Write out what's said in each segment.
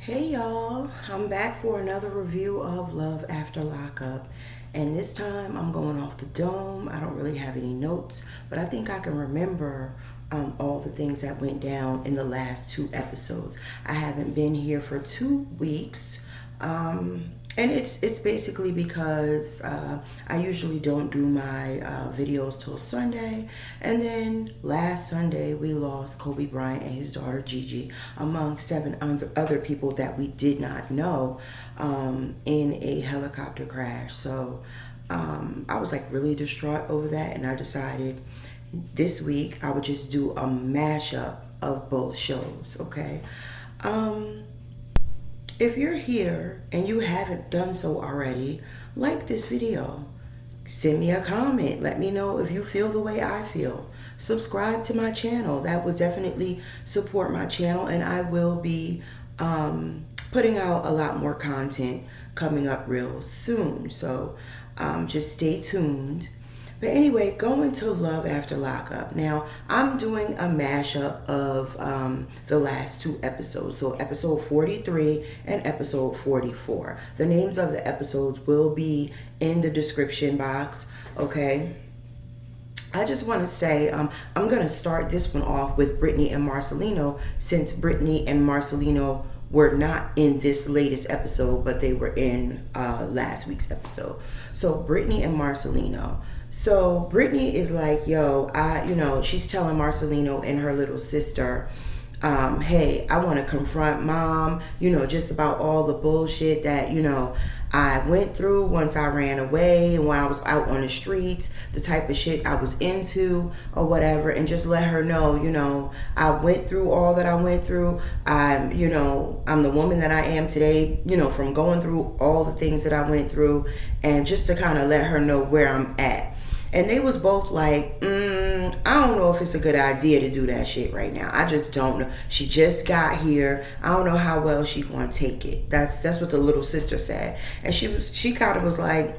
Hey y'all, I'm back for another review of Love After Lockup. And this time I'm going off the dome. I don't really have any notes, but I think I can remember all the things that went down in the last two episodes. I haven't been here for 2 weeks. And it's basically because I usually don't do my videos till Sunday, and then last Sunday we lost Kobe Bryant and his daughter Gigi, among seven other people that we did not know, in a helicopter crash. So I was like really distraught over that, and I decided this week I would just do a mashup of both shows. Okay. If you're here and you haven't done so already, like this video. Send me a comment. Let me know if you feel the way I feel. Subscribe to my channel. That would definitely support my channel, and I will be putting out a lot more content coming up real soon. So just stay tuned. But anyway, going to Love After Lockup. Now, I'm doing a mashup of the last two episodes. So episode 43 and episode 44. The names of the episodes will be in the description box, okay? I just want to say I'm going to start this one off with Brittany and Marcelino, since Brittany and Marcelino were not in this latest episode, but they were in last week's episode. So Brittany and Marcelino. So Brittany is like, yo, she's telling Marcelino and her little sister, hey, I want to confront mom, just about all the bullshit that, I went through once I ran away and when I was out on the streets, the type of shit I was into or whatever, and just let her know, I went through all that I went through. I'm the woman that I am today, from going through all the things that I went through, and just to kind of let her know where I'm at. And they was both like, I don't know if it's a good idea to do that shit right now. I just don't know. She just got here. I don't know how well she gonna take it. That's what the little sister said. And she kind of was like,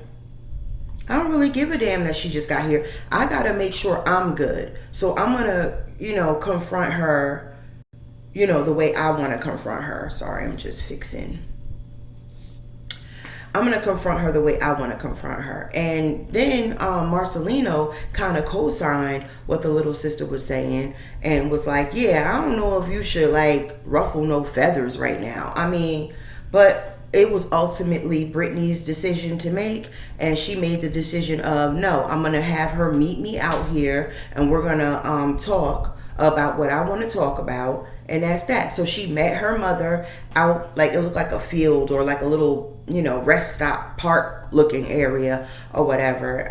I don't really give a damn that she just got here. I gotta make sure I'm good. So I'm gonna, confront her, the way I want to confront her. Sorry, I'm just fixing. I'm going to confront her the way I want to confront her. And then Marcelino kind of co-signed what the little sister was saying and was like, yeah, I don't know if you should like ruffle no feathers right now. I mean, but it was ultimately Brittany's decision to make, and she made the decision of, no, I'm going to have her meet me out here, and we're going to talk about what I want to talk about, and that's that. So she met her mother out, like it looked like a field or like a little, rest stop park looking area or whatever,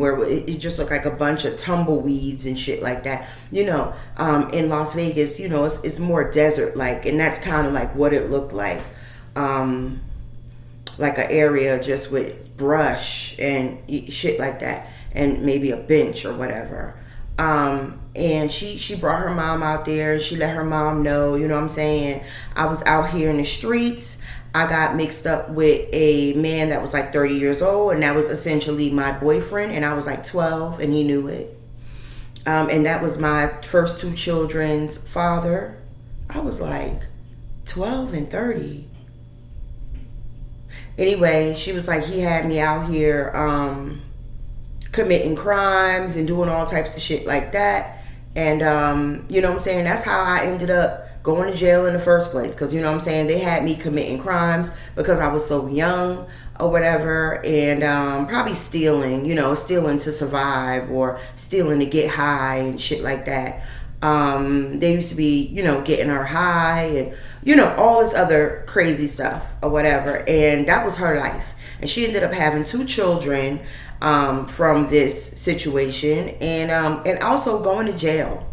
where it just looked like a bunch of tumbleweeds and shit like that. In Las Vegas, it's more desert like, and that's kind of like what it looked like an area just with brush and shit like that, and maybe a bench or whatever. And she brought her mom out there. She let her mom know, what I'm saying, I was out here in the streets. I got mixed up with a man that was like 30 years old, and that was essentially my boyfriend, and I was like 12, and he knew it. And that was my first two children's father. I was like 12 and 30. Anyway, she was like, he had me out here committing crimes and doing all types of shit like that. And what I'm saying, that's how I ended up going to jail in the first place, because what I'm saying, they had me committing crimes because I was so young or whatever, and probably stealing to survive, or stealing to get high and shit like that. They used to be getting her high, and all this other crazy stuff or whatever, and that was her life. And she ended up having two children from this situation, and also going to jail.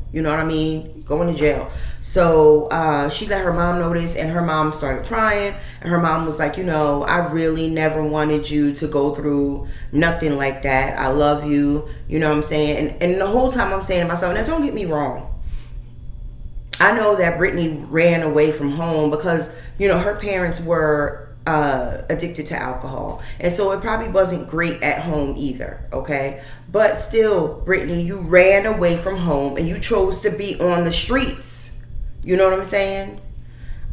Going to jail. So she let her mom know this, and her mom started crying, and her mom was like, I really never wanted you to go through nothing like that. I love you, what I'm saying. And the whole time I'm saying to myself, now don't get me wrong, I know that Brittany ran away from home because her parents were addicted to alcohol, and so it probably wasn't great at home either, okay? But still, Brittany, you ran away from home and you chose to be on the streets. You know what I'm saying?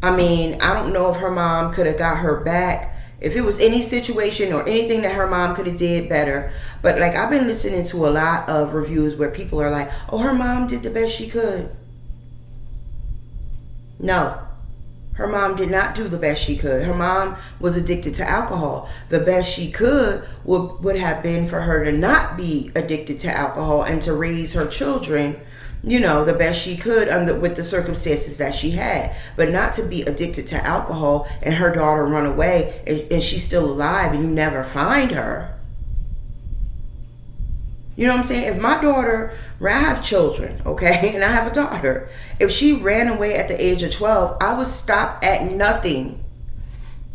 I mean, I don't know if her mom could have got her back. If it was any situation or anything that her mom could have did better. But like, I've been listening to a lot of reviews where people are like, oh, her mom did the best she could. No. Her mom did not do the best she could. Her mom was addicted to alcohol. The best she could would have been for her to not be addicted to alcohol and to raise her children, the best she could with the circumstances that she had. But not to be addicted to alcohol and her daughter run away and she's still alive and you never find her. You know what I'm saying? If my daughter, I have children, okay, and I have a daughter. If she ran away at the age of 12, I would stop at nothing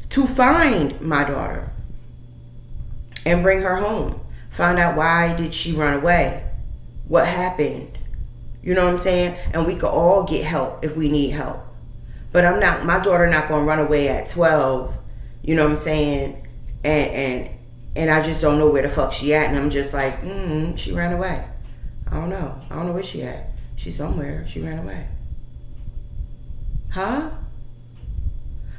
to find my daughter and bring her home. Find out why did she run away? What happened? You know what I'm saying? And we could all get help if we need help. But my daughter not going to run away at 12, you know what I'm saying? And I just don't know where the fuck she at. And I'm just like, she ran away. I don't know. I don't know where she at. She's somewhere. She ran away. Huh?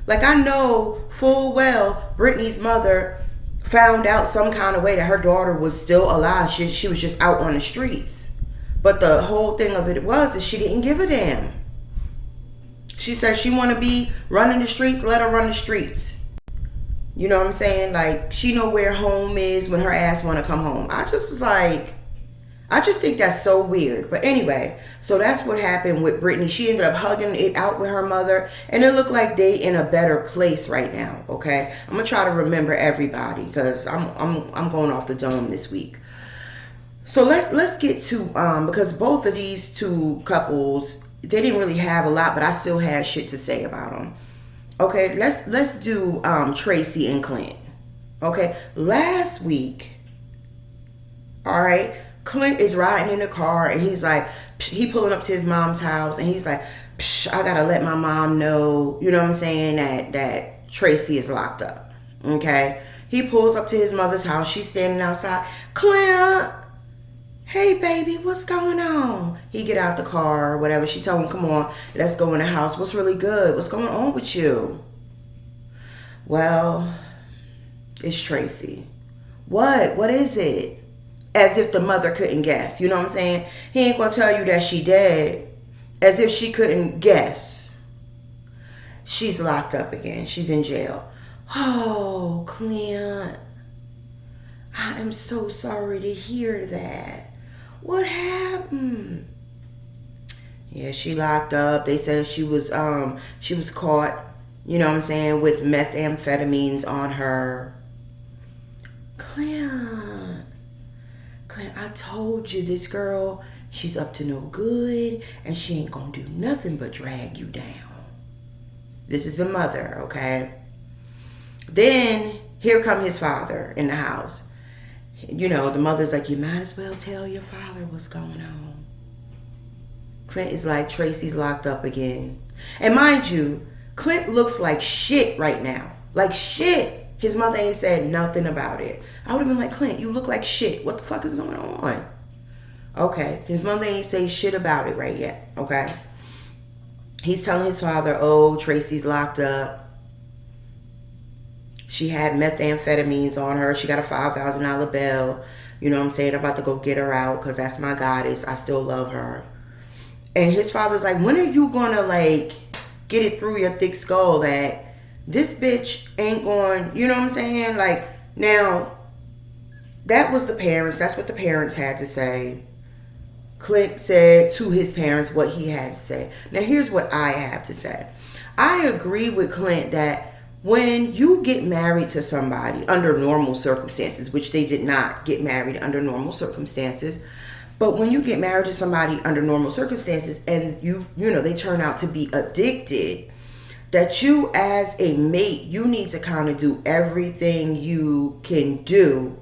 Like, I know full well Brittany's mother found out some kind of way that her daughter was still alive. She was just out on the streets. But the whole thing of it is she didn't give a damn. She said she want to be running the streets. Let her run the streets. You know what I'm saying? Like, she know where home is when her ass want to come home. I just was like, I just think that's so weird. But anyway, so that's what happened with Brittany. She ended up hugging it out with her mother. And it looked like they in a better place right now, okay? I'm going to try to remember everybody because I'm going off the dome this week. So let's get to, because both of these two couples, they didn't really have a lot, but I still had shit to say about them. Okay, let's do Tracy and Clint. Okay, last week, all right, Clint is riding in the car and he's like, he pulling up to his mom's house and he's like, I gotta let my mom know, you know what I'm saying, that Tracy is locked up. Okay, he pulls up to his mother's house. She's standing outside. Clint, hey baby, what's going on? He get out the car or whatever. She told him, come on, let's go in the house. What's really good? What's going on with you? Well, it's Tracy. What is it? As if the mother couldn't guess. You know what I'm saying? He ain't gonna tell you that she dead. As if she couldn't guess. She's locked up again. She's in jail. Oh, Clint, I am so sorry to hear that. What happened? Yeah, she locked up. They said she was caught, you know what I'm saying, with methamphetamines on her. Clint, I told you this girl, she's up to no good and she ain't gonna do nothing but drag you down. This is the mother, okay? Then here come his father in the house. You know, the mother's like, you might as well tell your father what's going on. Clint is like, Tracy's locked up again. And mind you, Clint looks like shit right now. Like shit. His mother ain't said nothing about it. I would have been like, Clint, you look like shit. What the fuck is going on? Okay. His mother ain't say shit about it right yet. Okay. He's telling his father, oh, Tracy's locked up. She had methamphetamines on her. She got a $5,000 bill. You know what I'm saying? I'm about to go get her out because that's my goddess. I still love her. And his father's like, when are you going to, like, get it through your thick skull that this bitch ain't going, you know what I'm saying? Like, now, that was the parents. That's what the parents had to say. Clint said to his parents what he had to say. Now, here's what I have to say. I agree with Clint that when you get married to somebody under normal circumstances, which they did not get married under normal circumstances, but when you get married to somebody under normal circumstances and you know, they turn out to be addicted, that you as a mate, you need to kind of do everything you can do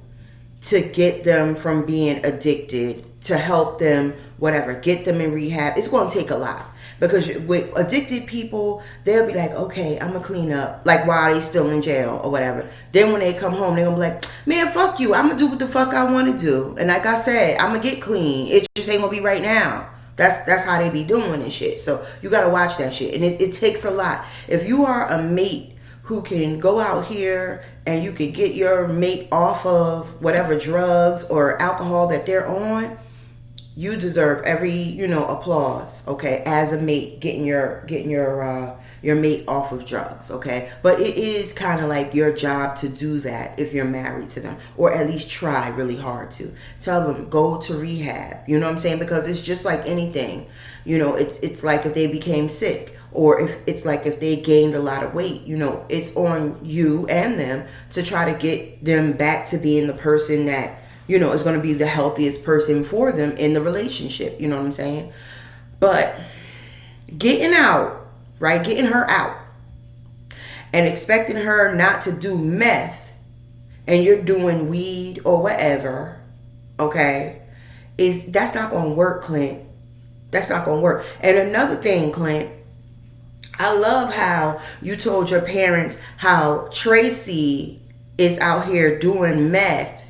to get them from being addicted, to help them, whatever, get them in rehab. It's going to take a lot. Because with addicted people, they'll be like, okay, I'm going to clean up. Like while they still in jail or whatever. Then when they come home, they're going to be like, man, fuck you. I'm going to do what the fuck I want to do. And like I said, I'm going to get clean. It just ain't going to be right now. That's how they be doing and shit. So you gotta watch that shit. And it takes a lot. If you are a mate who can go out here and you can get your mate off of whatever drugs or alcohol that they're on, you deserve every, applause, okay, as a mate, getting your mate off of drugs, okay? But it is kind of like your job to do that if you're married to them, or at least try really hard to. Tell them, go to rehab, you know what I'm saying? Because it's just like anything, it's like if they became sick, or if they gained a lot of weight, it's on you and them to try to get them back to being the person that, is going to be the healthiest person for them in the relationship, you know what I'm saying? But getting out, right? Getting her out and expecting her not to do meth and you're doing weed or whatever, okay, that's not going to work, Clint. That's not going to work. And another thing, Clint, I love how you told your parents how Tracy is out here doing meth,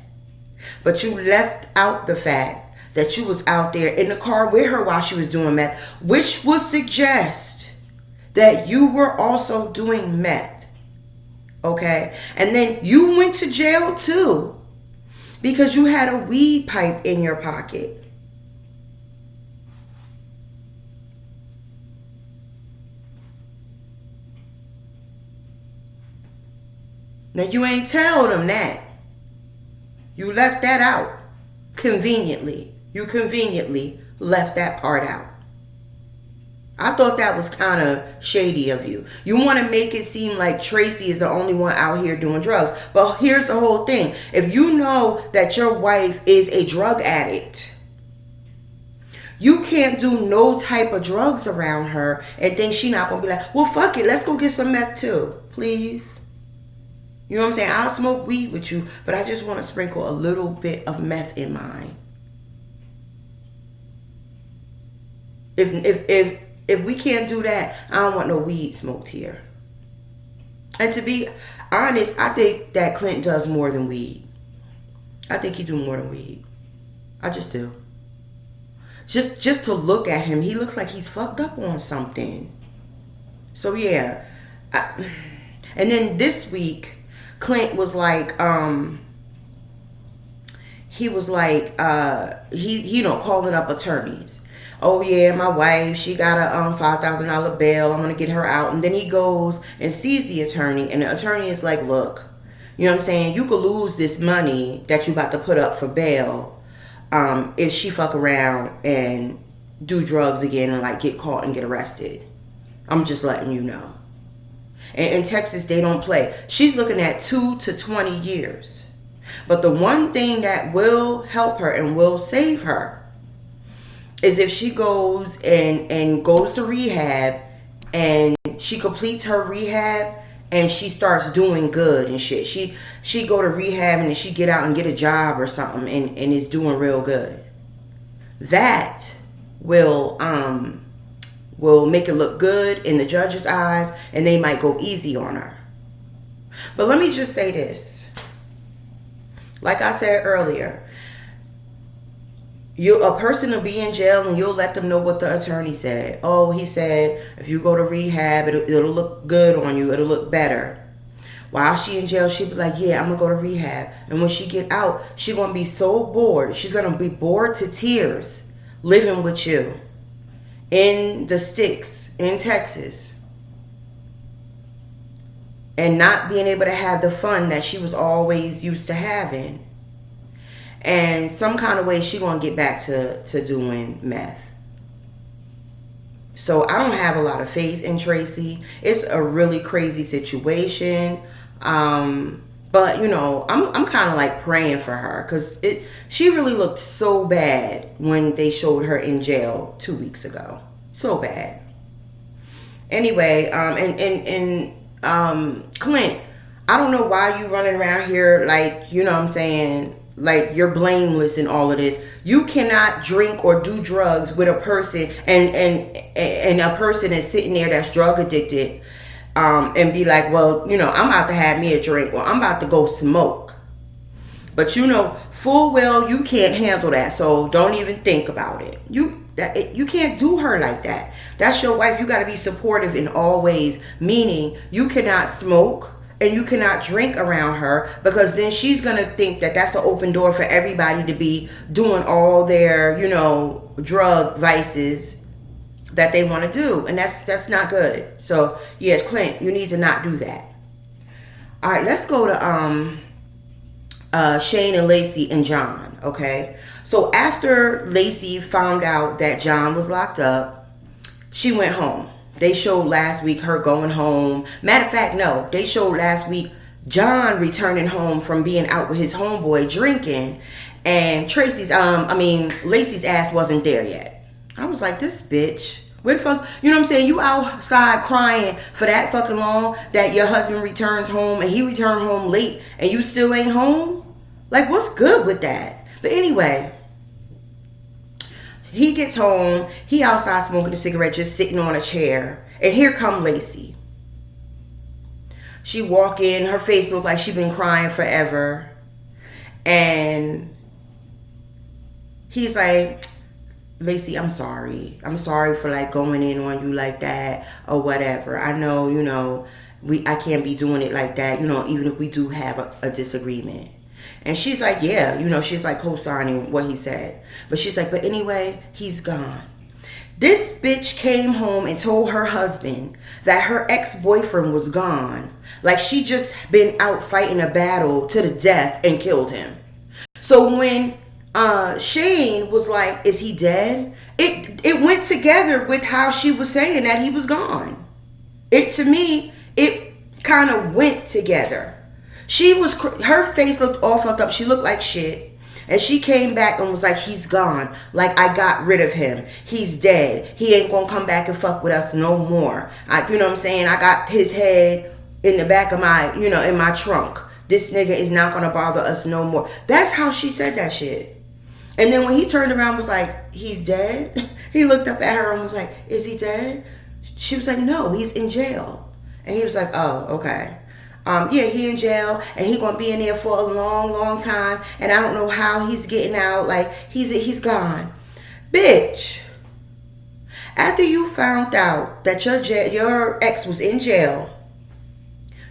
but you left out the fact that you was out there in the car with her while she was doing meth, which would suggest that you were also doing meth. Okay? And then you went to jail too because you had a weed pipe in your pocket. Now you ain't tell them that. You left that out conveniently. You conveniently left that part out. I thought that was kind of shady of you. You want to make it seem like Tracy is the only one out here doing drugs. But here's the whole thing. If you know that your wife is a drug addict, you can't do no type of drugs around her and think she not going to be like, well, fuck it. Let's go get some meth too. Please. You know what I'm saying? I'll smoke weed with you, but I just want to sprinkle a little bit of meth in mine. If we can't do that, I don't want no weed smoked here. And to be honest, I think that Clint does more than weed. I think he do more than weed. I just do. Just to look at him, he looks like he's fucked up on something. So yeah. And then this week, Clint was like, calling up attorneys. Oh yeah, my wife, she got a $5,000 bail. I'm gonna get her out. And then he goes and sees the attorney, and the attorney is like, look, you know what I'm saying? You could lose this money that you about to put up for bail, if she fuck around and do drugs again and like get caught and get arrested. I'm just letting you know. And in Texas, they don't play. She's looking at 2 to 20 years. But the one thing that will help her and will save her is if she goes and goes to rehab and she completes her rehab and she starts doing good and shit. She go to rehab and then she get out and get a job or something and is doing real good. That will make it look good in the judge's eyes, and they might go easy on her. But let me just say this. Like I said earlier, a person will be in jail and you'll let them know what the attorney said. Oh, he said if you go to rehab, it'll look good on you. It'll look better. While she in jail, she'll be like, yeah, I'm going to go to rehab. And when she get out, she's going to be so bored. She's going to be bored to tears living with you in the sticks in Texas and not being able to have the fun that she was always used to having. And some kind of way she gonna get back to doing meth. So I don't have a lot of faith in Tracy. It's a really crazy situation. But I'm kind of like praying for her because she really looked so bad when they showed her in jail 2 weeks ago. So bad. Anyway, Clint, I don't know why you running around here like, you know what I'm saying, like you're blameless in all of this. You cannot drink or do drugs with a person and a person is sitting there that's drug addicted, and be like, well, I'm about to have me a drink, or I'm about to go smoke. But full well you can't handle that, so don't even think about it. You can't do her like that. That's your wife. You got to be supportive in all ways, meaning you cannot smoke and you cannot drink around her, because then she's going to think that that's an open door for everybody to be doing all their, drug vices that they want to do. And that's not good. So, yeah, Clint, you need to not do that. All right, let's go to Shane and Lacey and John, okay? So after Lacey found out that John was locked up, she went home. They showed last week her going home. Matter of fact, no, they showed last week John returning home from being out with his homeboy drinking, and Lacey's ass wasn't there yet. I was like, this bitch, where the fuck, you know what I'm saying? You outside crying for that fucking long that your husband returns home and he returned home late and you still ain't home? Like, what's good with that? But anyway, he gets home. He outside smoking a cigarette, just sitting on a chair. And here come Lacey. She walk in. Her face look like she been crying forever. And he's like, Lacey, I'm sorry. I'm sorry for like going in on you like that or whatever. I know, I can't be doing it like that, even if we do have a disagreement. And she's like, yeah, she's like co-signing what he said. But she's like, but anyway, he's gone. This bitch came home and told her husband that her ex-boyfriend was gone. Like she just been out fighting a battle to the death and killed him. So when Shane was like, is he dead? It went together with how she was saying that he was gone. To me, it kind of went together. Her face looked all fucked up. She looked like shit. And she came back and was like, he's gone. Like, I got rid of him. He's dead. He ain't gonna come back and fuck with us no more. You know what I'm saying? I got his head in the back of my, in my trunk. This nigga is not gonna bother us no more. That's how she said that shit. And then when he turned around and was like, he's dead? He looked up at her and was like, is he dead? She was like, no, he's in jail. And he was like, oh, okay. Yeah, he in jail and he gonna be in there for a long, long time, and I don't know how he's getting out. Like he's gone, bitch. After you found out that your ex was in jail,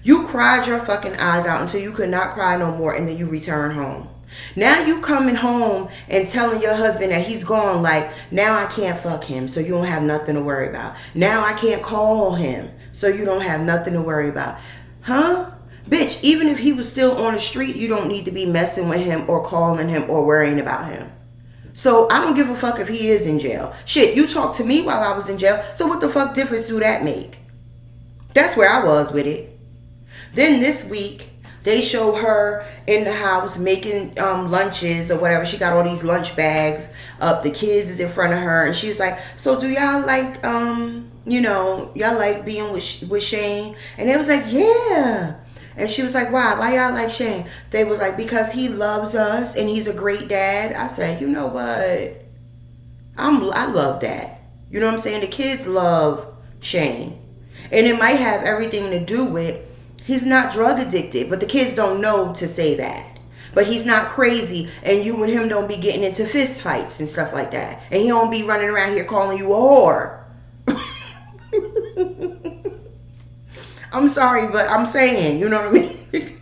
you cried your fucking eyes out until you could not cry no more, and then you return home. Now you coming home and telling your husband that he's gone. Like, now I can't fuck him, so you don't have nothing to worry about. Now I can't call him, so you don't have nothing to worry about. Huh? Bitch, even if he was still on the street, you don't need to be messing with him or calling him or worrying about him. So I don't give a fuck if he is in jail. Shit, you talked to me while I was in jail, so what the fuck difference do that make? That's where I was with it. Then this week, they show her in the house making lunches or whatever. She got all these lunch bags up. The kids is in front of her, and she's like, so do y'all like y'all like being with Shane? And they was like, yeah. And she was like, why y'all like Shane? They was like, because he loves us and he's a great dad. I said, you know what, I love that. You know what I'm saying? The kids love Shane, and it might have everything to do with he's not drug addicted, but the kids don't know to say that. But he's not crazy, and you and him don't be getting into fist fights and stuff like that, and he don't be running around here calling you a whore. I'm sorry, but I'm saying, you know what I mean?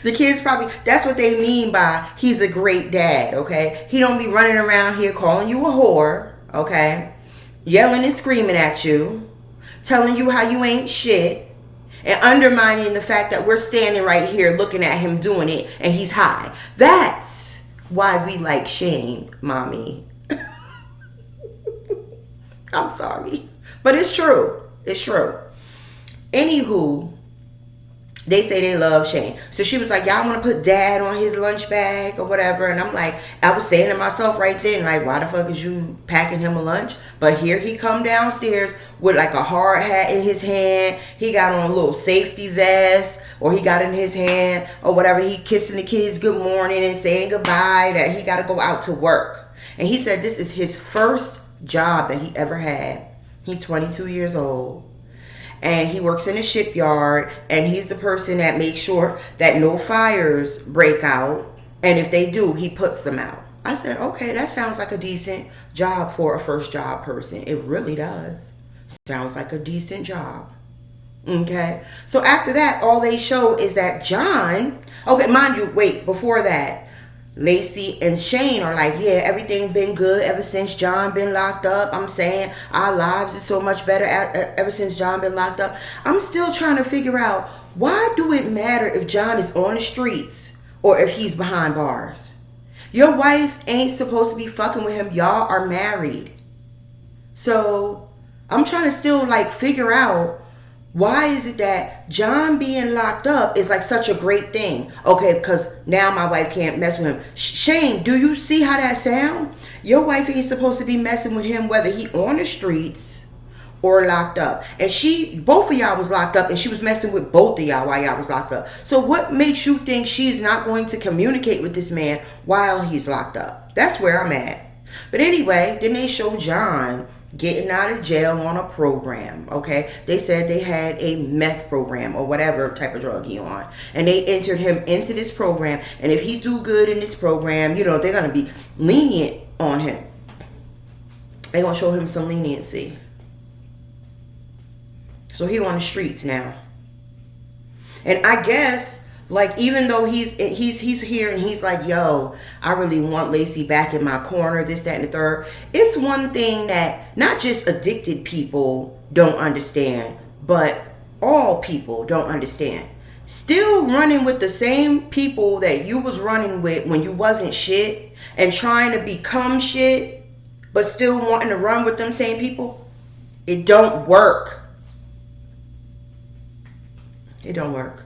The kids probably, that's what they mean by he's a great dad, okay? He don't be running around here calling you a whore, okay? Yelling and screaming at you, telling you how you ain't shit, and undermining the fact that we're standing right here looking at him doing it and he's high. That's why we like Shane, mommy. I'm sorry, but it's true. It's true. Anywho, they say they love Shane. So she was like, y'all want to put dad on his lunch bag or whatever? And I'm like, I was saying to myself right then, like, why the fuck is you packing him a lunch? But here he come downstairs with like a hard hat in his hand. He got on a little safety vest, or he got in his hand or whatever. He kissing the kids good morning and saying goodbye, that he got to go out to work. And he said this is his first job that he ever had. He's 22 years old. And he works in a shipyard, and he's the person that makes sure that no fires break out. And if they do, he puts them out. I said, okay, that sounds like a decent job for a first job person. It really does. Sounds like a decent job. Okay. So after that, all they show is that John, okay, mind you, wait, before that, Lacey and Shane are like, yeah, everything been good ever since John been locked up. I'm saying our lives is so much better ever since John been locked up. I'm still trying to figure out, why do it matter if John is on the streets or if he's behind bars? Your wife ain't supposed to be fucking with him. Y'all are married. So I'm trying to still like figure out, why is it that John being locked up is like such a great thing? Okay, because now my wife can't mess with him. Shane, do you see how that sound? Your wife ain't supposed to be messing with him whether he on the streets or locked up. And both of y'all was locked up, and she was messing with both of y'all while y'all was locked up. So what makes you think she's not going to communicate with this man while he's locked up? That's where I'm at. But anyway, then they show John getting out of jail on a program. Okay, they said they had a meth program or whatever type of drug he on, and they entered him into this program, and if he do good in this program, you know, they're gonna be lenient on him. They gonna show him some leniency. So he on the streets now. And I guess, like, even though he's here and he's like, yo, I really want Lacey back in my corner, this, that, and the third. It's one thing that not just addicted people don't understand, but all people don't understand. Still running with the same people that you was running with when you wasn't shit, and trying to become shit, but still wanting to run with them same people, it don't work. It don't work.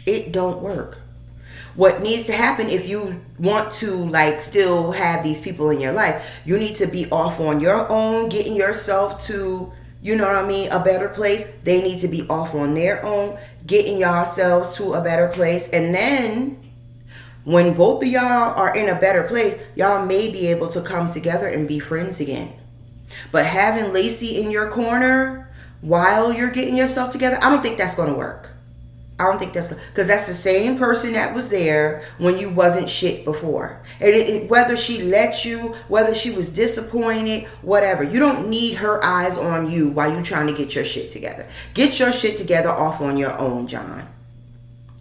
It don't work. What needs to happen, if you want to like still have these people in your life, you need to be off on your own, getting yourself to, you know what I mean, a better place. They need to be off on their own, getting yourselves to a better place. And then when both of y'all are in a better place, y'all may be able to come together and be friends again. But having Lacey in your corner while you're getting yourself together, I don't think that's going to work. I don't think that's, because that's the same person that was there when you wasn't shit before. And whether she let you, whether she was disappointed, whatever, you don't need her eyes on you while you're trying to get your shit together. Get your shit together off on your own, John.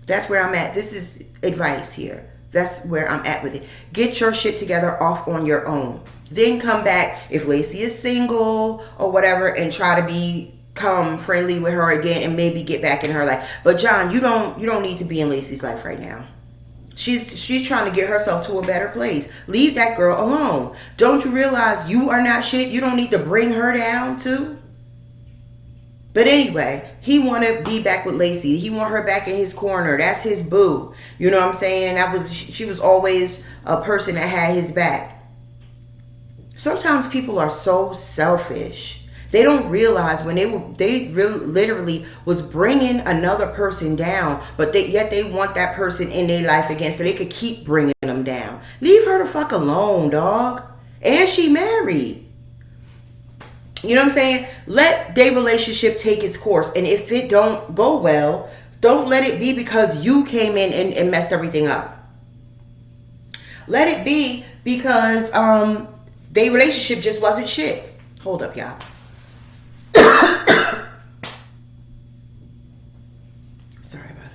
That's where I'm at. This is advice here. That's where I'm at with it. Get your shit together off on your own. Then come back if Lacey is single or whatever, and try to become friendly with her again and maybe get back in her life. But John, you don't need to be in Lacey's life right now. She's trying to get herself to a better place. Leave that girl alone. Don't you realize you are not shit? You don't need to bring her down too. But anyway, he want to be back with Lacey. He want her back in his corner. That's his boo. You know what I'm saying? She was always a person that had his back. Sometimes people are so selfish. They don't realize when literally was bringing another person down, but yet they want that person in their life again so they could keep bringing them down. Leave her the fuck alone, dog. And she married. You know what I'm saying? Let their relationship take its course. And if it don't go well, don't let it be because you came in and messed everything up. Let it be because their relationship just wasn't shit. Hold up, y'all. Sorry about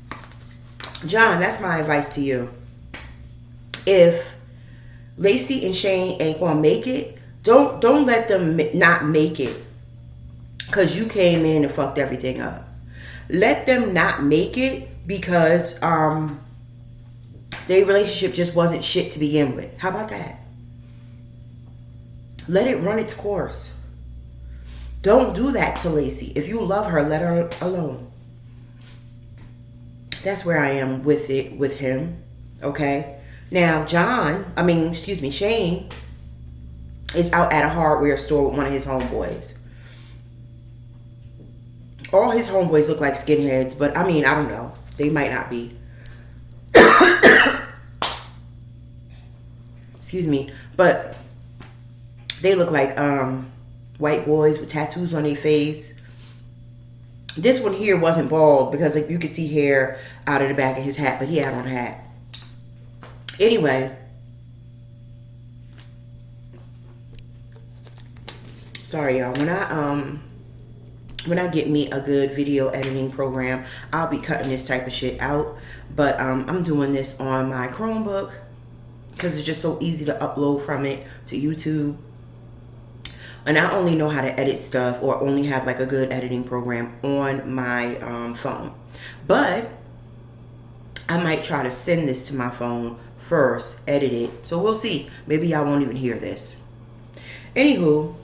that. John, that's my advice to you. If Lacey and Shane ain't gonna make it, don't let them not make it because you came in and fucked everything up. Let them not make it because their relationship just wasn't shit to begin with. How about that? Let it run its course. Don't do that to Lacey. If you love her, let her alone. That's where I am with it, with him. Okay? Now, Shane is out at a hardware store with one of his homeboys. All his homeboys look like skinheads, but I don't know. They might not be. Excuse me. But they look like white boys with tattoos on their face. This one here wasn't bald because like, you could see hair out of the back of his hat, but he had on a hat. Anyway, sorry y'all. When I get me a good video editing program, I'll be cutting this type of shit out. But I'm doing this on my Chromebook because it's just so easy to upload from it to YouTube. And I only know how to edit stuff or only have like a good editing program on my phone. But I might try to send this to my phone first, edit it. So we'll see. Maybe y'all won't even hear this. Anywho,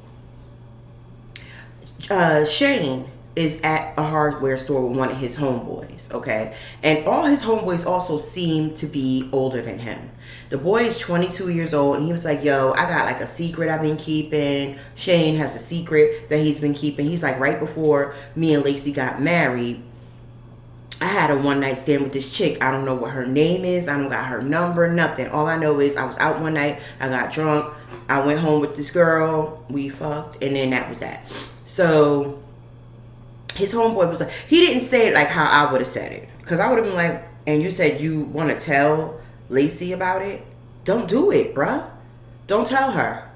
Shane is at a hardware store with one of his homeboys, okay? And all his homeboys also seem to be older than him. The boy is 22 years old, and he was like, yo, I got like a secret I've been keeping. Shane has a secret that he's been keeping. He's like, right before me and Lacey got married, I had a one night stand with this chick. I don't know what her name is. I don't got her number, nothing. All I know is I was out one night, I got drunk, I went home with this girl, we fucked, and then that was that. So his homeboy was like, he didn't say it like how I would have said it. Because I would have been like, and you said you want to tell Lacey about it? Don't do it, bruh. Don't tell her.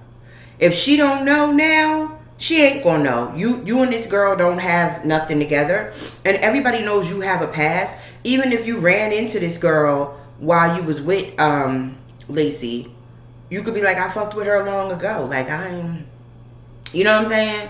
If she don't know now, she ain't gonna know. You and this girl don't have nothing together. And everybody knows you have a past. Even if you ran into this girl while you was with Lacey, you could be like, I fucked with her long ago. Like, you know what I'm saying?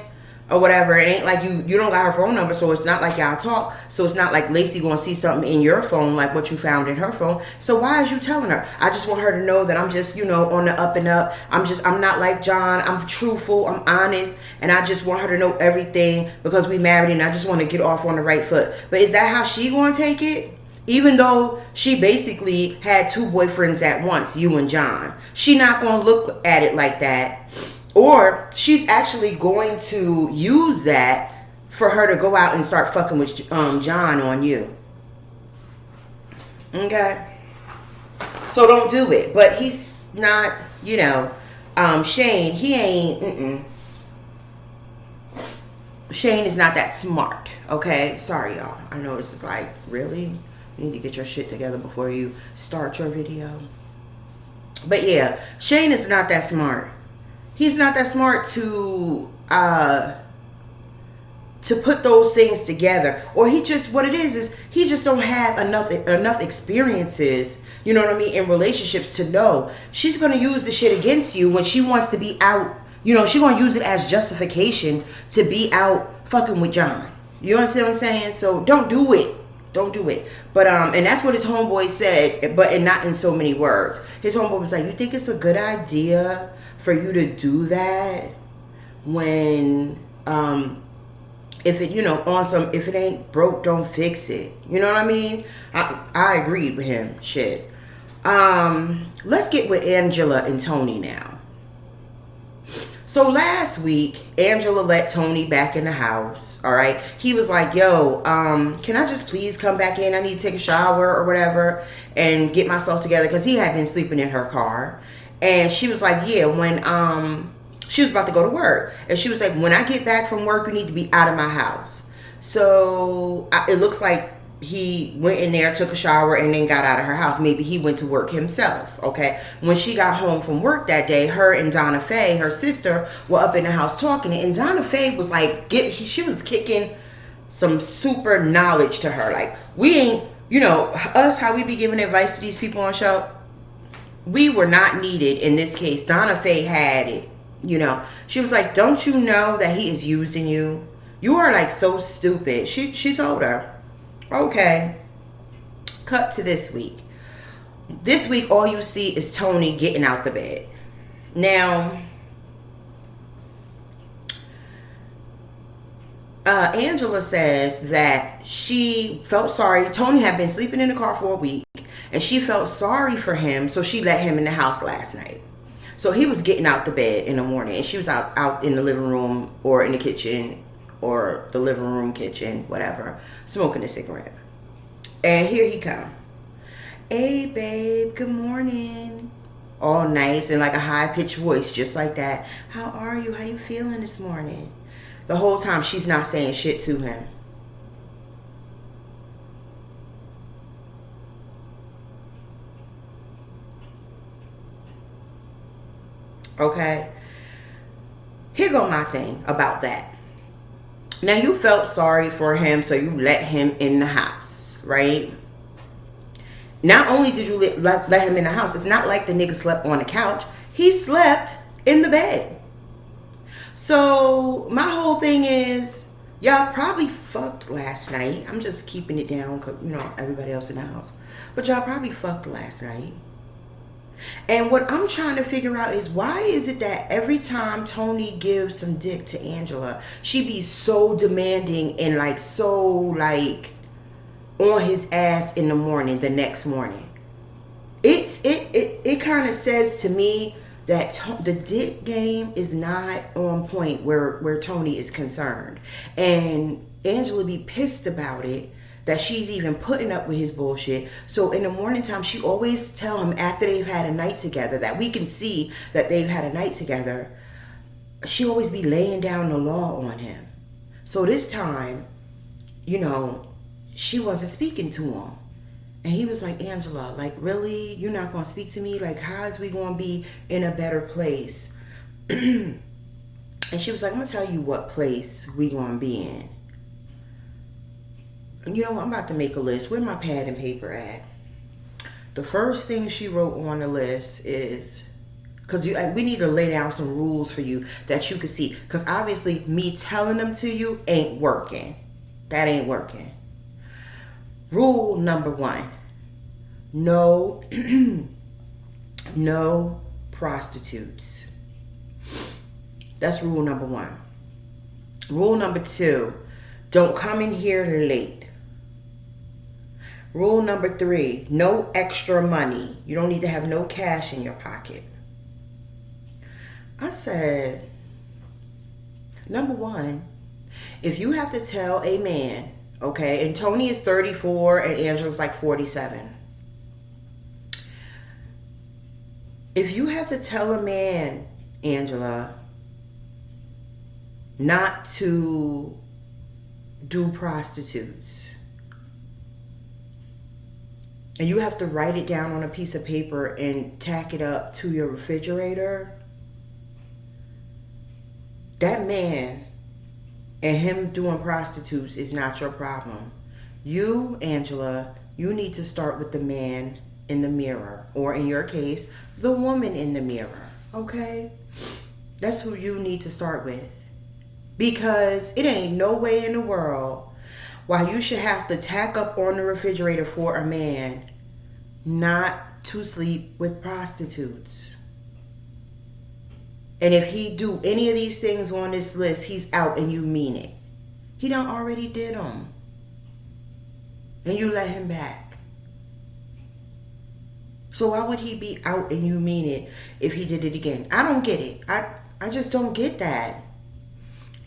Or whatever. It ain't like you don't got her phone number, so it's not like y'all talk. So it's not like Lacey gonna see something in your phone like what you found in her phone. So why is you telling her? I just want her to know that I'm just, on the up and up. I'm not like John. I'm truthful. I'm honest. And I just want her to know everything because we married and I just want to get off on the right foot. But is that how she gonna take it? Even though she basically had two boyfriends at once, you and John. She not gonna look at it like that. Or she's actually going to use that for her to go out and start fucking with John on you. Okay? So don't do it. But he's not, Shane, he ain't, Shane is not that smart. Okay? Sorry, y'all. I know this is like, really? You need to get your shit together before you start your video. But yeah, Shane is not that smart. He's not that smart to put those things together. Or he just, what it is he just don't have enough experiences, you know what I mean, in relationships to know. She's going to use the shit against you when she wants to be out, she's going to use it as justification to be out fucking with John. You understand what I'm saying? So don't do it. Don't do it. But and that's what his homeboy said, but and not in so many words. His homeboy was like, you think it's a good idea for you to do that when if it if it ain't broke, don't fix it. You know what I mean? I agreed with him. Shit. Let's get with Angela and Tony now. So last week, Angela let Tony back in the house. All right. He was like, yo, can I just please come back in? I need to take a shower or whatever and get myself together, because he had been sleeping in her car. And she was like, yeah, when she was about to go to work. And she was like, when I get back from work, you need to be out of my house. So it looks like he went in there, took a shower, and then got out of her house. Maybe he went to work himself, okay? When she got home from work that day, her and Donna Faye, her sister, were up in the house talking. And Donna Faye was like, she was kicking some super knowledge to her. Like, we ain't, us, how we be giving advice to these people on show, we were not needed in this case. Donna Faye had it, She was like, don't you know that he is using you? You are like so stupid. She told her. Okay. Cut to this week. This week, all you see is Tony getting out the bed. Now, Angela says that she felt sorry. Tony had been sleeping in the car for a week, and she felt sorry for him, so she let him in the house last night. So he was getting out the bed in the morning, and she was out in the living room or in the kitchen or the living room, kitchen, whatever, smoking a cigarette. And here he come. Hey, babe, good morning. All nice and like a high-pitched voice, just like that. How are you? How you feeling this morning? The whole time she's not saying shit to him. Okay? Here go my thing about that. Now, you felt sorry for him, so you let him in the house, right? Not only did you let him in the house, it's not like the nigga slept on the couch. He slept in the bed. So, my whole thing is, y'all probably fucked last night. I'm just keeping it down because, everybody else in the house. But y'all probably fucked last night. And what I'm trying to figure out is, why is it that every time Tony gives some dick to Angela, she be so demanding and so on his ass in the morning, the next morning? It kind of says to me that the dick game is not on point where Tony is concerned. And Angela be pissed about it, that she's even putting up with his bullshit. So in the morning time, she always tell him, after they've had a night together, that we can see that they've had a night together, she always be laying down the law on him. So this time, she wasn't speaking to him. And he was like, Angela, really? You're not going to speak to me? How is we going to be in a better place? And she was like, I'm going to tell you what place we going to be in. And you know what? I'm about to make a list. Where my pad and paper at? The first thing she wrote on the list is, because we need to lay down some rules for you that you can see. Because obviously me telling them to you ain't working. That ain't working. Rule number 1. No, no prostitutes. That's rule number 1. Rule number 2, don't come in here late. Rule number 3, no extra money. You don't need to have no cash in your pocket. I said, number 1, if you have to tell a man, okay, and Tony is 34 and Angela's 47. If you have to tell a man, Angela, not to do prostitutes, and you have to write it down on a piece of paper and tack it up to your refrigerator, that man and him doing prostitutes is not your problem. You, Angela, you need to start with the man in the mirror, or in your case, the woman in the mirror, okay? That's who you need to start with. Because it ain't no way in the world why you should have to tack up on the refrigerator for a man not to sleep with prostitutes. And if he do any of these things on this list, he's out and you mean it. He done already did them. And you let him back. So why would he be out and you mean it if he did it again? I don't get it. I just don't get that.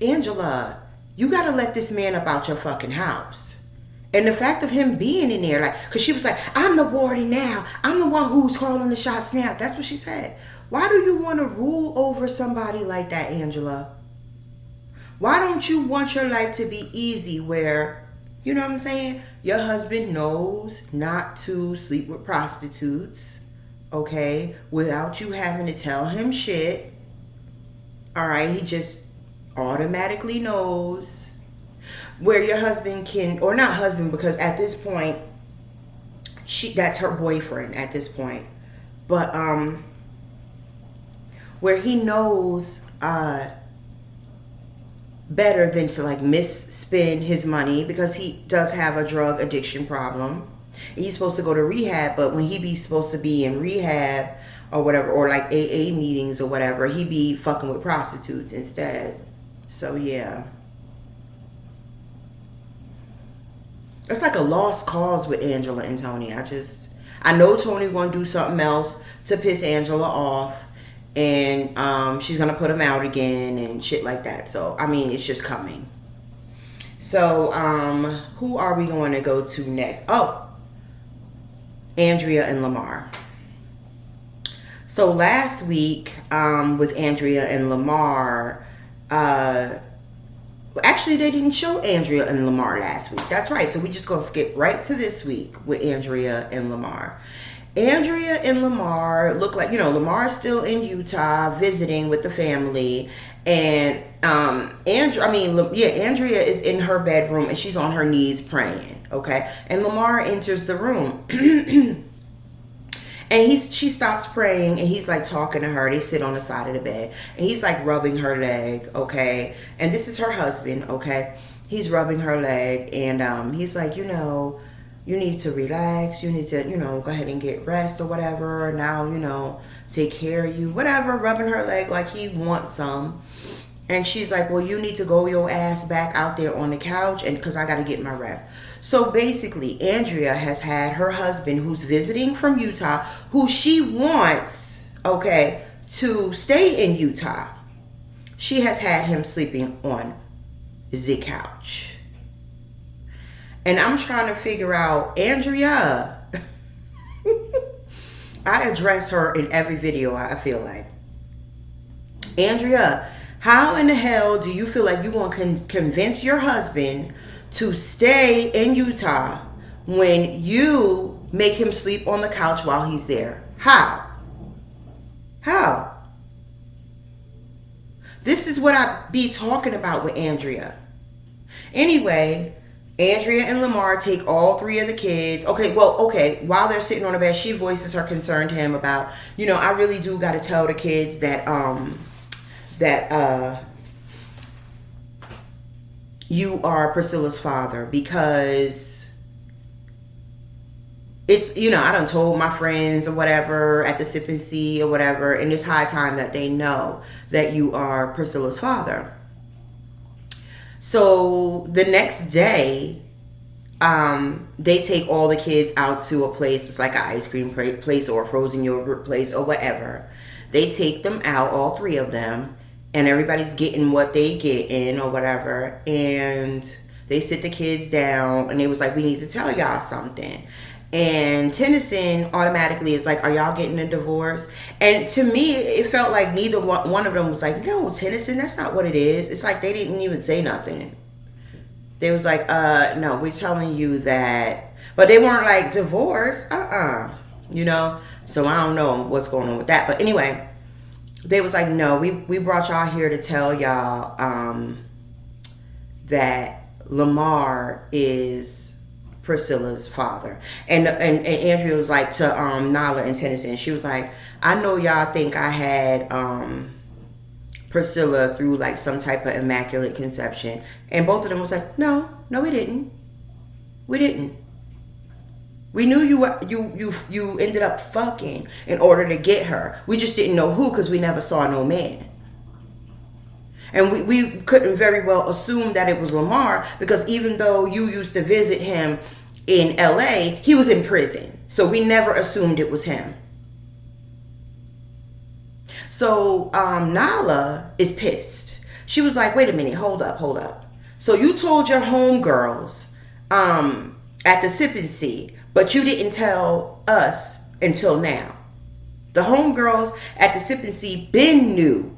Angela, you got to let this man up out your fucking house. And the fact of him being in there, because she was like, I'm the warden now. I'm the one who's calling the shots now. That's what she said. Why do you want to rule over somebody like that, Angela? Why don't you want your life to be easy where, you know what I'm saying, your husband knows not to sleep with prostitutes, okay, without you having to tell him shit. All right, he just automatically knows where your husband can, or not husband, because at this point, that's her boyfriend at this point. But, where he knows, better than to misspend his money, because he does have a drug addiction problem. He's supposed to go to rehab, but when he be supposed to be in rehab or whatever, or AA meetings or whatever, he be fucking with prostitutes instead. So yeah, it's like a lost cause with Angela and Tony. I know Tony gonna do something else to piss Angela off, and she's gonna put him out again and shit like that. So I mean, it's just coming. So who are we going to go to next? Oh, Andrea and Lamar. So last week with Andrea and Lamar, actually they didn't show Andrea and Lamar last week. That's right. So we just gonna skip right to this week with Andrea and Lamar. Andrea and Lamar look like, Lamar's still in Utah visiting with the family. And Andrea is in her bedroom and she's on her knees praying, okay? And Lamar enters the room. And she stops praying and he's like talking to her. They sit on the side of the bed and he's like rubbing her leg, okay? And this is her husband, okay? He's rubbing her leg and he's like, you need to relax. You need to, go ahead and get rest or whatever. Now, take care of you, whatever, rubbing her leg like he wants some. And she's like, well, you need to go your ass back out there on the couch and because I got to get my rest. So basically, Andrea has had her husband who's visiting from Utah, who she wants, okay, to stay in Utah. She has had him sleeping on the couch. And I'm trying to figure out, Andrea, I address her in every video, I feel like. Andrea, how in the hell do you feel like you want to convince your husband to stay in Utah when you make him sleep on the couch while he's there? How? This is what I be talking about with Andrea. Anyway, Andrea and Lamar take all three of the kids. Okay, while they're sitting on the bed, she voices her concern to him about, I really do got to tell the kids that you are Priscilla's father, because it's, I done told my friends or whatever at the Sip and See or whatever, and it's high time that they know that you are Priscilla's father. So the next day, they take all the kids out to a place. It's like an ice cream place or a frozen yogurt place or whatever. They take them out, all three of them, and everybody's getting what they get in or whatever. And they sit the kids down and they was like, we need to tell y'all something. And Tennyson automatically is like, are y'all getting a divorce? And to me, it felt like neither one of them was like, no, Tennyson, that's not what it is. It's like they didn't even say nothing. They was like, no, we're telling you that. But they weren't like, divorce? So I don't know what's going on with that. But anyway, they was like, no, we brought y'all here to tell y'all that Lamar is Priscilla's father. And Andrea was like to Nala and Tennyson, she was like, I know y'all think I had Priscilla through like some type of immaculate conception. And both of them was like, no, we didn't. We knew you ended up fucking in order to get her. We just didn't know who because we never saw no man. And we couldn't very well assume that it was Lamar because even though you used to visit him in LA, he was in prison. So we never assumed it was him. So Nala is pissed. She was like, wait a minute, hold up. So you told your homegirls at the Sip and See, but you didn't tell us until now. The homegirls at the Sip and See been knew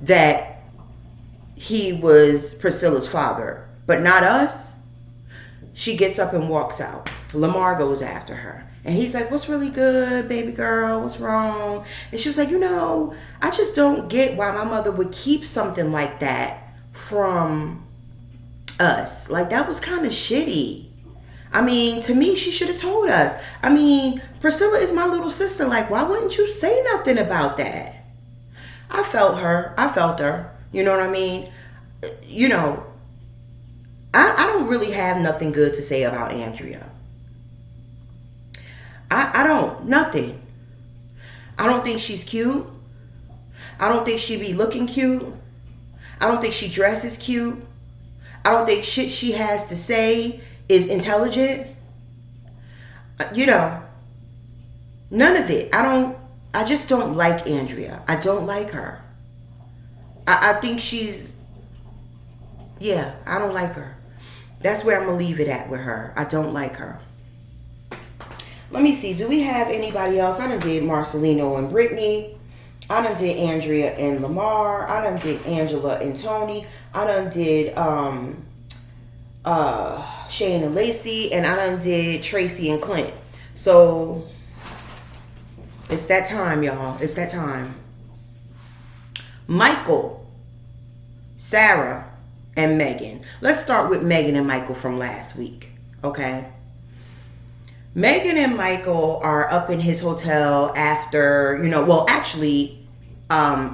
that he was Priscilla's father, but not us. She gets up and walks out. Lamar goes after her. And he's like, what's really good, baby girl? What's wrong? And she was like, I just don't get why my mother would keep something like that from us. Like, that was kind of shitty. I mean, to me, she should have told us. I mean, Priscilla is my little sister. Like, why wouldn't you say nothing about that? I felt her. You know what I mean? I don't really have nothing good to say about Andrea. Nothing. I don't think she's cute. I don't think she be looking cute. I don't think she dresses cute. I don't think shit she has to say is intelligent. None of it. I just don't like Andrea. I don't like her. I think she's, I don't like her. That's where I'm going to leave it at with her. I don't like her. Let me see. Do we have anybody else? I done did Marcelino and Brittany. I done did Andrea and Lamar. I done did Angela and Tony. I done did Shane and Lacey. And I done did Tracy and Clint. So It's that time, y'all. It's that time. Michael, Sarah, and Megan. Let's start with Megan and Michael from last week. Okay. Megan and Michael are up in his hotel after,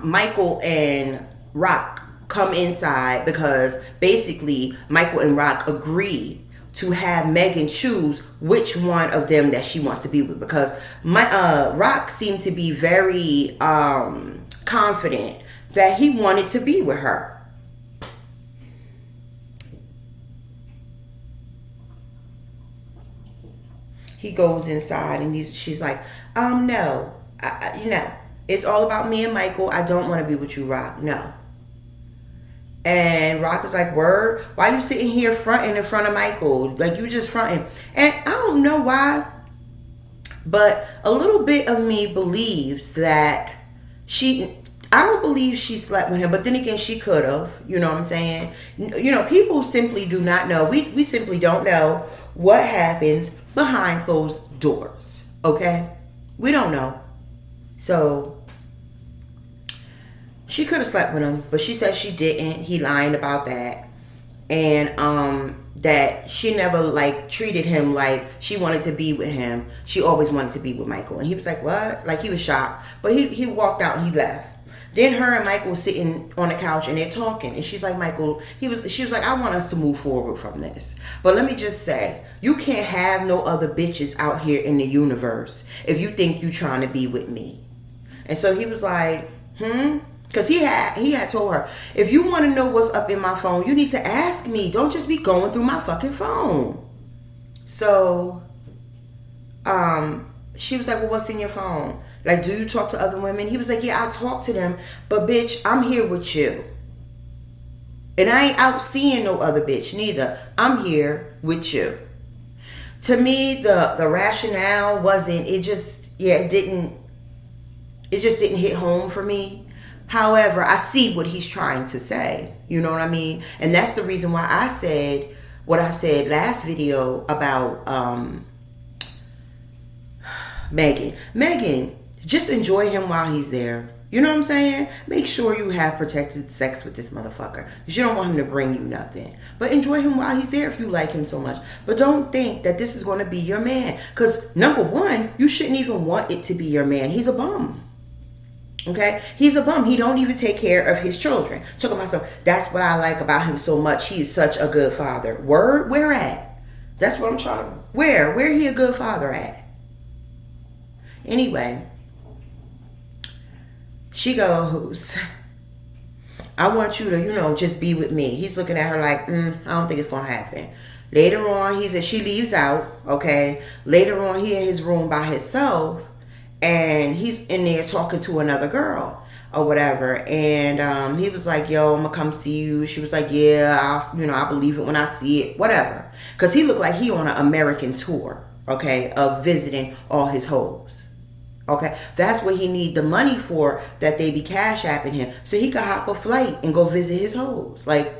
Michael and Rock come inside because basically Michael and Rock agree to have Megan choose which one of them that she wants to be with, because Rock seemed to be very confident that he wanted to be with her. He goes inside and she's like, no, it's all about me and Michael. I don't want to be with you, Rock. No. And Rock is like, word, why you sitting here fronting in front of Michael? Like, you just fronting. And I don't know why, but a little bit of me believes that I don't believe she slept with him, but then again, she could have. You know what I'm saying? People simply do not know. We simply don't know what happens behind closed doors. Okay? We don't know. So she could have slept with him, but she said she didn't. He lying about that. And that she never treated him like she wanted to be with him. She always wanted to be with Michael. And he was like, what? Like, he was shocked. But he walked out and he left. Then her and Michael sitting on the couch and they're talking. And she's like, she was like, I want us to move forward from this. But let me just say, you can't have no other bitches out here in the universe if you think you trying to be with me. And so he was like, Because he had told her, if you want to know what's up in my phone, you need to ask me. Don't just be going through my fucking phone. So she was like, well, what's in your phone? Like, do you talk to other women? He was like, yeah, I talk to them, but bitch, I'm here with you. And I ain't out seeing no other bitch neither. I'm here with you. To me, the rationale wasn't, it just didn't hit home for me. However, I see what he's trying to say. You know what I mean? And that's the reason why I said what I said last video about Megan, just enjoy him while he's there. You know what I'm saying? Make sure you have protected sex with this motherfucker, because you don't want him to bring you nothing. But enjoy him while he's there if you like him so much. But don't think that this is going to be your man, because number one, you shouldn't even want it to be your man. He's a bum. Okay? He's a bum. He don't even take care of his children. Talk about myself. That's what I like about him so much. He is such a good father. Word? Where at? That's what I'm trying to... Where he a good father at? Anyway, she goes, I want you to, just be with me. He's looking at her like, I don't think it's going to happen. Later on, she leaves out, okay? Later on, he in his room by himself, and he's in there talking to another girl or whatever. And he was like, yo, I'm going to come see you. She was like, yeah, I believe it when I see it, whatever. Because he looked like he on an American tour, okay, of visiting all his hoes. Okay, that's what he need the money for, that they be cash apping him so he could hop a flight and go visit his hoes. Like,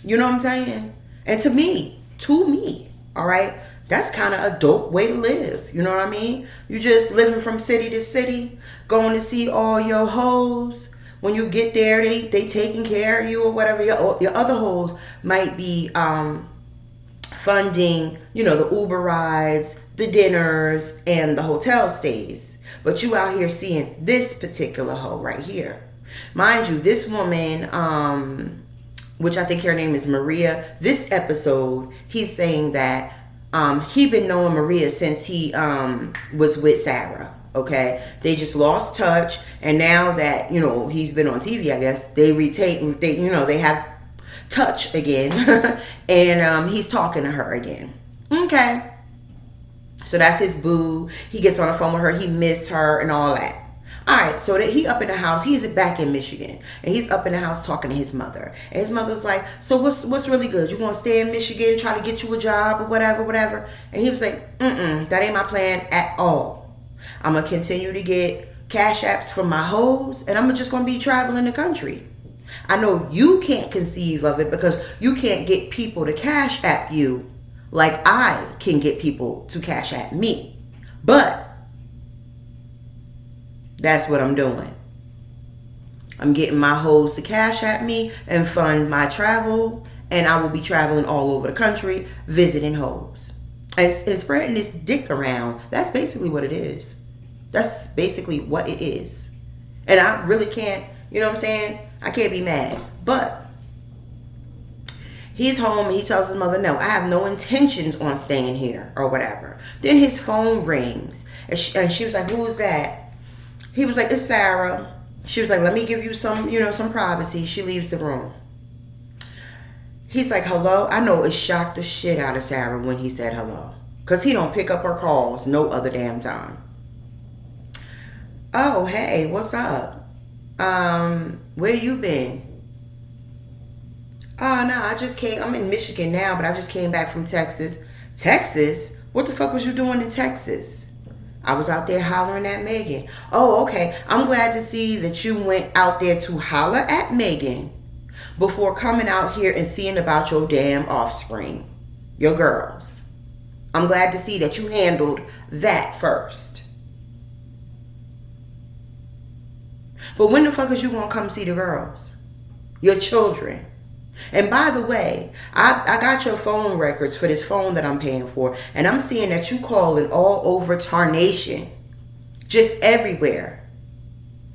you know what I'm saying? And to me, all right, that's kind of a dope way to live. You know what I mean? You just living from city to city, going to see all your hoes. When you get there, they taking care of you or whatever. Your other hoes might be funding, the Uber rides, the dinners, and the hotel stays. But you out here seeing this particular hoe right here. Mind you, this woman, which I think her name is Maria, this episode, he's saying that he been knowing Maria since he was with Sarah. Okay, they just lost touch, and now that he's been on TV, I guess they have touch again, and he's talking to her again. Okay, so that's his boo. He gets on the phone with her. He missed her and all that. All right, so that he up in the house. He's back in Michigan, and he's up in the house talking to his mother. And his mother's like, "So what's really good? You want to stay in Michigan, try to get you a job or whatever?" And he was like, that ain't my plan at all. I'm gonna continue to get cash apps from my hoes, and I'm just gonna be traveling the country. I know you can't conceive of it because you can't get people to cash app you like I can get people to cash app me. But That's what I'm doing. I'm getting my hoes to cash at me and fund my travel, and I will be traveling all over the country visiting hoes and spreading this dick around. That's basically what it is. That's basically what it is. And I really can't, you know what I'm saying? I can't be mad. But he's home and he tells his mother, no, I have no intentions on staying here or whatever. Then his phone rings and she was like, who is that? He was like, it's Sarah. She was like, let me give you some, some privacy. She leaves the room. He's like, hello? I know it shocked the shit out of Sarah when he said hello. Because he don't pick up her calls no other damn time. Oh, hey, what's up? Where you been? Oh, no, I just came. I'm in Michigan now, but I just came back from Texas. Texas? What the fuck was you doing in Texas? I was out there hollering at Megan. Oh, okay. I'm glad to see that you went out there to holler at Megan before coming out here and seeing about your damn offspring, your girls. I'm glad to see that you handled that first. But when the fuck is you gonna come see the girls? Your children. And by the way, I got your phone records for this phone that I'm paying for, and I'm seeing that you calling all over Tarnation, just everywhere.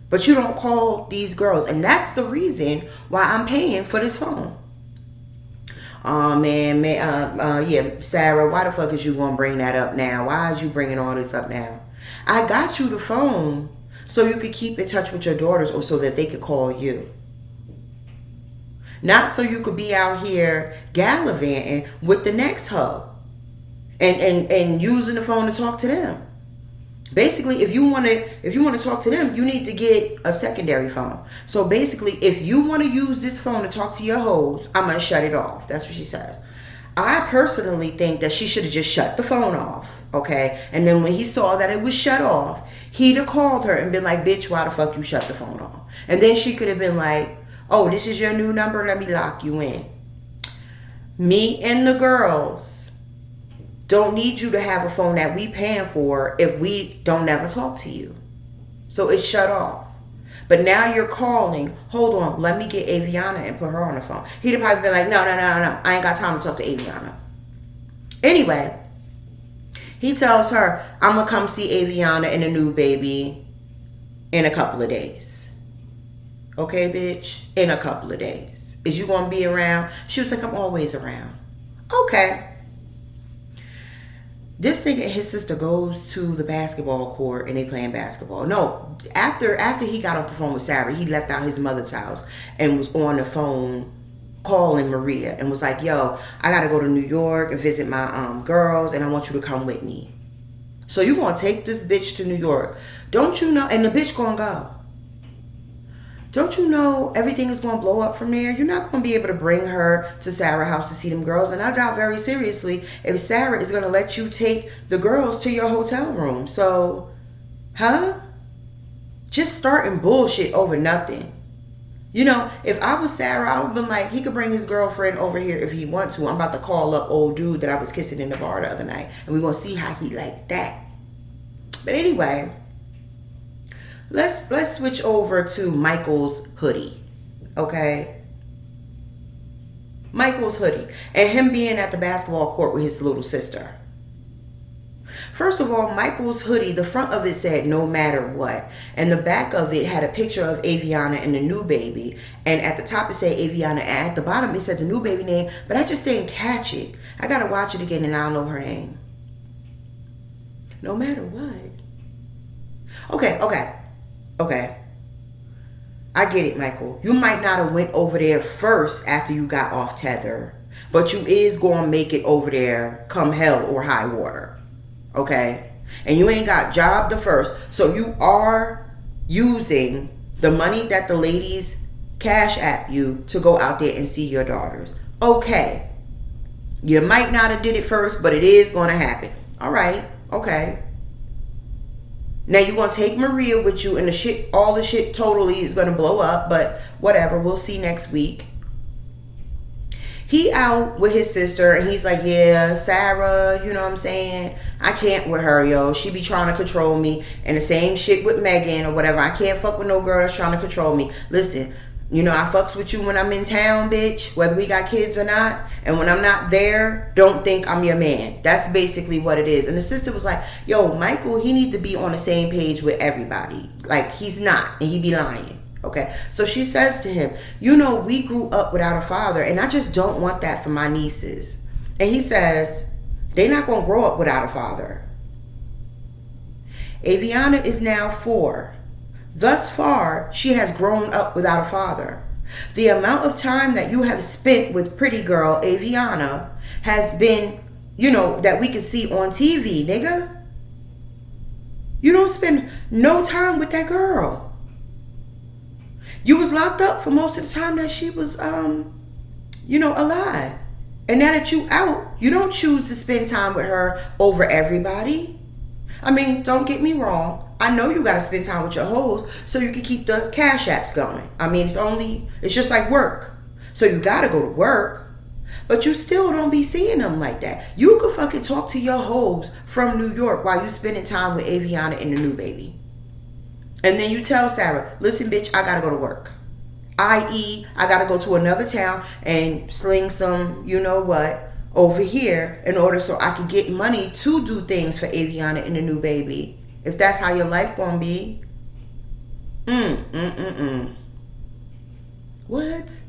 But you don't call these girls, and that's the reason why I'm paying for this phone. Oh man, yeah, Sarah, why the fuck is you gonna bring that up now? Why is you bringing all this up now? I got you the phone so you could keep in touch with your daughters, or so that they could call you. Not so you could be out here gallivanting with the next hoe and using the phone to talk to them. Basically, if you want to talk to them, you need to get a secondary phone. So basically, if you want to use this phone to talk to your hoes, I'm gonna shut it off. That's what she says. I personally think that she should have just shut the phone off, okay? And then when he saw that it was shut off, he'd have called her and been like, bitch, why the fuck you shut the phone off? And then she could have been like, oh, this is your new number, let me lock you in. Me and the girls don't need you to have a phone that we paying for if we don't ever talk to you. So it's shut off. But now you're calling, hold on, let me get Aviana and put her on the phone. He'd have probably been like, no, I ain't got time to talk to Aviana. Anyway, he tells her, I'm going to come see Aviana and the new baby in a couple of days. Okay, bitch? In a couple of days. Is you going to be around? She was like, I'm always around. Okay. This nigga and his sister goes to the basketball court and they playing basketball. No, after he got off the phone with Sarah, he left out his mother's house and was on the phone calling Maria and was like, yo, I got to go to New York and visit my girls and I want you to come with me. So you going to take this bitch to New York. Don't you know? And the bitch going to go. Don't you know everything is going to blow up from there? You're not going to be able to bring her to Sarah's house to see them girls. And I doubt very seriously if Sarah is going to let you take the girls to your hotel room. So, just starting bullshit over nothing. You know, if I was Sarah, I would have been like, he could bring his girlfriend over here if he wants to. I'm about to call up old dude that I was kissing in the bar the other night. And we're going to see how he like that. But anyway, let's switch over to Michael's hoodie, okay? Michael's hoodie and him being at the basketball court with his little sister. First of all, Michael's hoodie, the front of it said no matter what, and the back of it had a picture of Aviana and the new baby, and at the top it said Aviana, and at the bottom it said the new baby name, but I just didn't catch it. I gotta watch it again and I don't know her name. No matter what. Okay. I get it, Michael. You might not have went over there first after you got off tether, but you is going to make it over there come hell or high water. Okay? And you ain't got job the first. So you are using the money that the ladies cash at you to go out there and see your daughters. Okay. You might not have did it first, but it is going to happen. All right. Okay. Now you're going to take Maria with you and all the shit totally is going to blow up, but whatever, we'll see next week. He out with his sister and he's like, yeah, Sarah, you know what I'm saying? I can't with her, yo. She be trying to control me. And the same shit with Megan or whatever. I can't fuck with no girl that's trying to control me. Listen, you know, I fucks with you when I'm in town, bitch, whether we got kids or not. And when I'm not there, don't think I'm your man. That's basically what it is. And the sister was like, yo, Michael, he need to be on the same page with everybody. Like, he's not, and he be lying. Okay, so she says to him, you know, we grew up without a father, and I just don't want that for my nieces. And he says, they're not going to grow up without a father. Aviana is now 4. Thus far, she has grown up without a father. The amount of time that you have spent with pretty girl Aviana has been, you know, that we can see on TV, nigga. You don't spend no time with that girl. You was locked up for most of the time that she was, you know, alive. And now that you out, you don't choose to spend time with her over everybody. I mean, don't get me wrong. I know you got to spend time with your hoes so you can keep the cash apps going. I mean, it's just like work. So you got to go to work, but you still don't be seeing them like that. You could fucking talk to your hoes from New York while you spending time with Aviana and the new baby. And then you tell Sarah, listen, bitch, I got to go to work. I.e., I got to go to another town and sling some, you know what, over here in order so I can get money to do things for Aviana and the new baby. If that's how your life gonna be. What?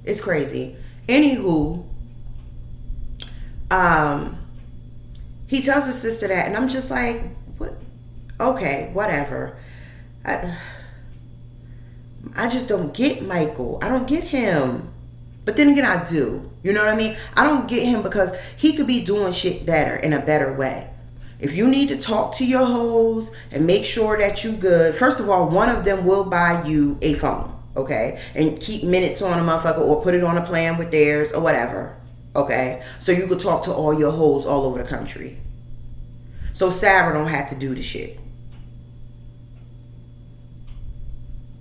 It's crazy. Anywho, he tells his sister that, and I'm just like, what? Okay, whatever. I just don't get Michael. I don't get him. But then again, I do. You know what I mean? I don't get him because he could be doing shit better in a better way. If you need to talk to your hoes and make sure that you good, first of all, one of them will buy you a phone, okay? And keep minutes on a motherfucker or put it on a plan with theirs or whatever, okay? So you could talk to all your hoes all over the country. So Sarah don't have to do the shit.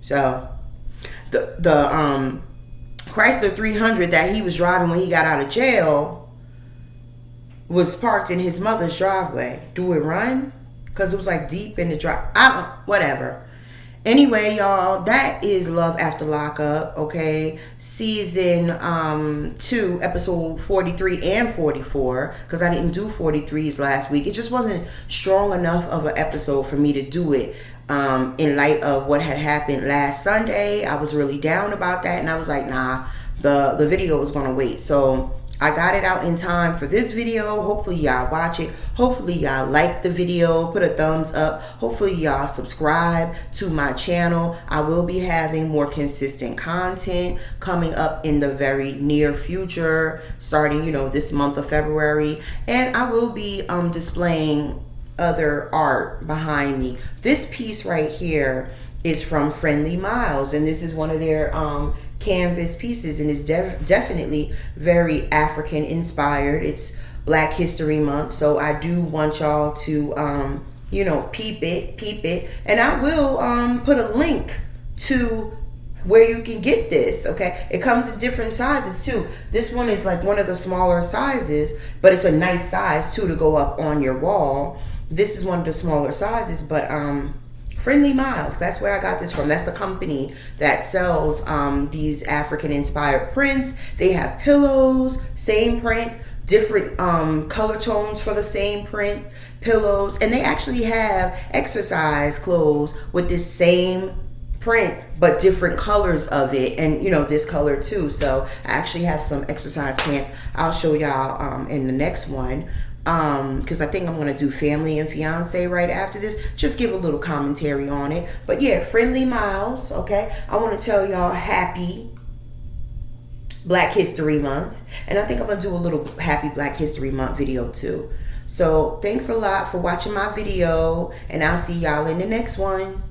So the Chrysler 300 that he was driving when he got out of jail was parked in his mother's driveway. Do it run? Because it was like deep in the drive. Whatever. Anyway, y'all, that is Love After Lockup, okay? Season 2, episode 43 and 44. Because I didn't do 43s last week. It just wasn't strong enough of an episode for me to do it. In light of what had happened last Sunday. I was really down about that. And I was like, nah, the video was going to wait. So I got it out in time for this video. Hopefully y'all watch it. Hopefully y'all like the video. Put a thumbs up. Hopefully y'all subscribe to my channel. I will be having more consistent content coming up in the very near future, starting, you know, this month of February. And I will be displaying other art behind me. This piece right here is from Friendly Miles, and this is one of their canvas pieces, and it's definitely very African inspired. It's Black History Month, so I do want y'all to you know, peep it, and I will put a link to where you can get this, okay? It comes in different sizes too. This one is like one of the smaller sizes, but it's a nice size too to go up on your wall. This is one of the smaller sizes, but Friendly Miles, that's where I got this from. That's the company that sells these African inspired prints. They have pillows, same print, different color tones for the same print, pillows, and they actually have exercise clothes with this same print but different colors of it, and you know, this color too. So I actually have some exercise pants. I'll show y'all in the next one. Because I think I'm going to do Family and Fiance right after this. Just give a little commentary on it. But yeah, Friendly Miles, okay? I want to tell y'all happy Black History Month. And I think I'm going to do a little happy Black History Month video too. So thanks a lot for watching my video. And I'll see y'all in the next one.